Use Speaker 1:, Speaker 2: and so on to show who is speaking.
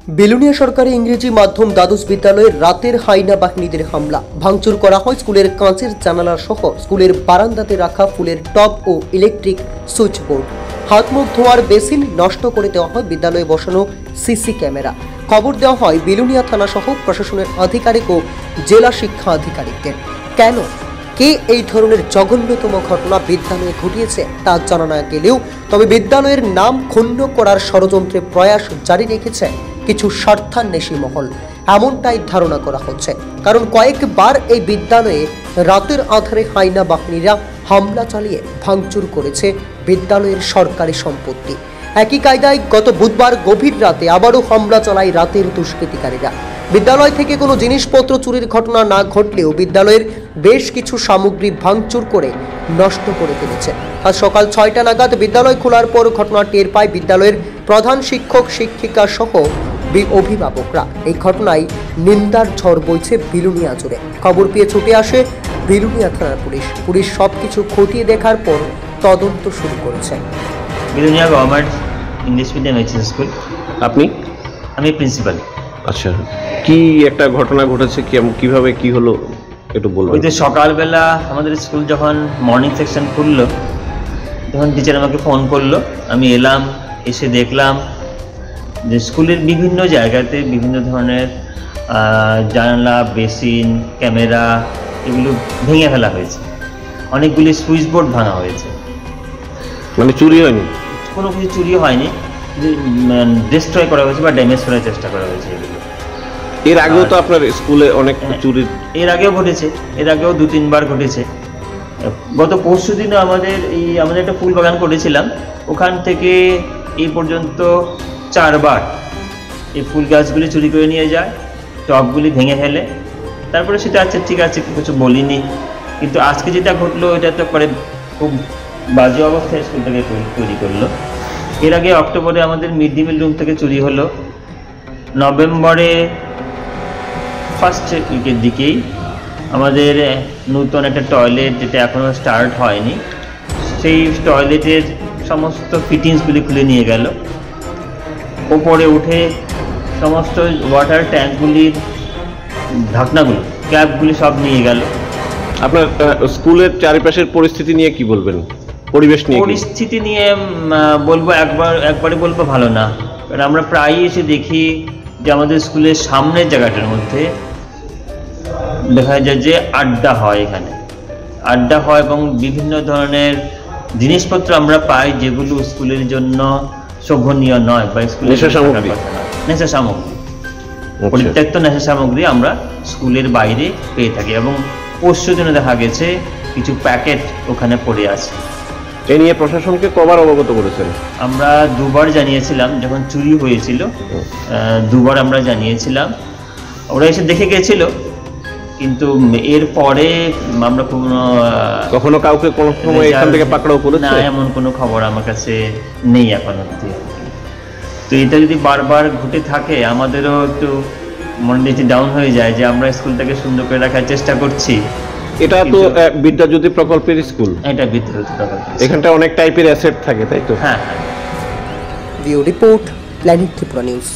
Speaker 1: বেলুনিয়া সরকারি ইংরেজি মাধ্যম দ্বাদশ বিদ্যালয়ে রাতের হাইনা বাহিনীদের হামলা, ভাঙচুর করা হয় স্কুলের কাঁচের জানালা সহ স্কুলের বারান্দাতে রাখা ফুলের টব ও ইলেকট্রিক সুইচ বোর্ড। হাত মুখ ধোয়ার বেসিন নষ্ট করে দেওয়া হয় বিদ্যালয়ে বসানো সিসি ক্যামেরা। খবর দেওয়া হয় বেলুনিয়া থানা সহ প্রশাসনের আধিকারিক ও জেলা শিক্ষা আধিকারিকদের। কেন, কে এই ধরনের জঘন্যতম ঘটনা বিদ্যালয়ে ঘটিয়েছে তা জানা না গেলেও তবে বিদ্যালয়ের নাম ক্ষুণ্ণ করার ষড়যন্ত্রে প্রয়াস জারি রেখেছে কিছু স্বার্থান্বেষী মহল, এমনটাই ধারণা করা হচ্ছে। কারণ কয়েকবার এই বিদ্যালয়ে রাতের আধারে হাইনা বাহিনীরা হামলা চালিয়ে ভাঙচুর করেছে বিদ্যালয়ের সরকারি সম্পত্তি। একই কায়দায় গত বুধবার গভীর রাতে আবারও হামলা চালায় রাতের দুষ্কৃতিকারীরা। বিদ্যালয় থেকে কোনো জিনিসপত্র চুরির ঘটনা না ঘটলেও বিদ্যালয়ের বেশ কিছু সামগ্রী ভাঙচুর করে নষ্ট করে ফেলেছে। আজ সকাল 6টা নাগাদ বিদ্যালয় খোলার পর ঘটনা টের পায় বিদ্যালয়ের প্রধান শিক্ষক শিক্ষিকা সহ অভিভাবকরা। এই ঘটনায় নিন্দার ঝড় বইছে বেলুনিয়া জুড়ে। খবর পেয়ে ছুটে আসে বেলুনিয়া থানার পুলিশ সবকিছু খতিয়ে দেখার পর তদন্ত শুরু করেছে।
Speaker 2: Belonia government English medium HS school.
Speaker 3: আপনি?
Speaker 2: আমি প্রিন্সিপাল।
Speaker 3: আচ্ছা, কি একটা ঘটনা ঘটেছে, কিভাবে কি হলো একটু বলবেন?
Speaker 2: ওই যে সকালবেলা আমাদের স্কুল যখন মর্নিং সেকশন খুললো তখন টিচার আমাকে ফোন করলো। আমি এলাম, এসে দেখলাম যে স্কুলের বিভিন্ন জায়গাতে বিভিন্ন ধরনের জানালা, বেসিন, ক্যামেরা এগুলো ভেঙে ফেলা হয়েছে। অনেকগুলি সুইচ বোর্ড ভাঙা হয়েছে।
Speaker 3: মানে চুরি হয়নি?
Speaker 2: কোনো কিছু চুরি হয়নি, ডিস্ট্রয় করা হয়েছে বা ড্যামেজ করার চেষ্টা করা হয়েছে এগুলো।
Speaker 3: এর আগেও তো আপনার স্কুলে অনেক চুরি
Speaker 2: এর আগেও ঘটেছে, এর আগেও 2-3 বার ঘটেছে। গত পরশু দিনও আমাদের একটা ফুল বাগান করেছিলাম, ওখান থেকে এই পর্যন্ত 4 বার এই ফুল গাছগুলি চুরি করে নিয়ে যায়, টবগুলি ভেঙে ফেলে। তারপরে সেটা আচ্ছা ঠিক আছে, কিছু বলিনি। কিন্তু আজকে যেটা ঘটলো এটা তো পরে খুব বাজে অবস্থায় স্কুলটাকে তৈরি করলো। এর আগে অক্টোবরে আমাদের মিড ডে মিল রুম থেকে চুরি হলো। নভেম্বরে ফার্স্ট উইকের দিকেই আমাদের নতুন একটা টয়লেট, যেটা এখনও স্টার্ট হয়নি, সেই টয়লেটের সমস্ত ফিটিংসগুলি খুলে নিয়ে গেল। ওপরে উঠে সমস্ত ওয়াটার ট্যাঙ্কগুলির ঢাকনাগুলো, ক্যাপগুলি সব নিয়ে গেল।
Speaker 3: আপনার স্কুলের চারিপাশের পরিস্থিতি নিয়ে কি বলবেন? পরিবেশ নিয়ে?
Speaker 2: পরিস্থিতি নিয়ে বলবো একবারে বলবো ভালো না। কারণ আমরা প্রায়ই এসে দেখি যে আমাদের স্কুলের সামনের জায়গাটার মধ্যে দেখা যায় যে আড্ডা হয়, এখানে আড্ডা হয় এবং বিভিন্ন ধরনের জিনিসপত্র আমরা পাই যেগুলো স্কুলের জন্য শোভনীয় নয় বা স্কুলের নেশা সামগ্রী, পরিত্যক্ত নেশা সামগ্রী আমরা স্কুলের বাইরে পেয়ে থাকি। এবং পরশু দিনে দেখা গেছে কিছু প্যাকেট ওখানে পড়ে আছে।
Speaker 3: এ নিয়ে প্রশাসনকে কবার অবগত করেছেন?
Speaker 2: আমরা 2 বার জানিয়েছিলাম, যখন চুরি হয়েছিল 2 বার আমরা জানিয়েছিলাম। ওরা এসে দেখে গেছিল, কিন্তু এর পরে আমরা
Speaker 3: কখনো কাউকে কোনো সময় এখান থেকে পাকড়াও করেছে
Speaker 2: না, এমন কোনো খবর আমার কাছে নেই এখন অবধি। তো এটা যদি বারবার ঘটে থাকে আমাদেরও একটু মনটা ডাউন হয়ে যায় যে আমরা স্কুলটাকে সুন্দর করে রাখার চেষ্টা করছি।
Speaker 3: এটা তো বিদ্যাজ্যোতি প্রকল্পের স্কুল।
Speaker 2: এটা বিদ্যাজ্যোতি প্রকল্প,
Speaker 3: এখানটা অনেক টাইপের অ্যাসেট থাকে, তাই তো?
Speaker 2: হ্যাঁ।
Speaker 1: Video report, planet Tripura news.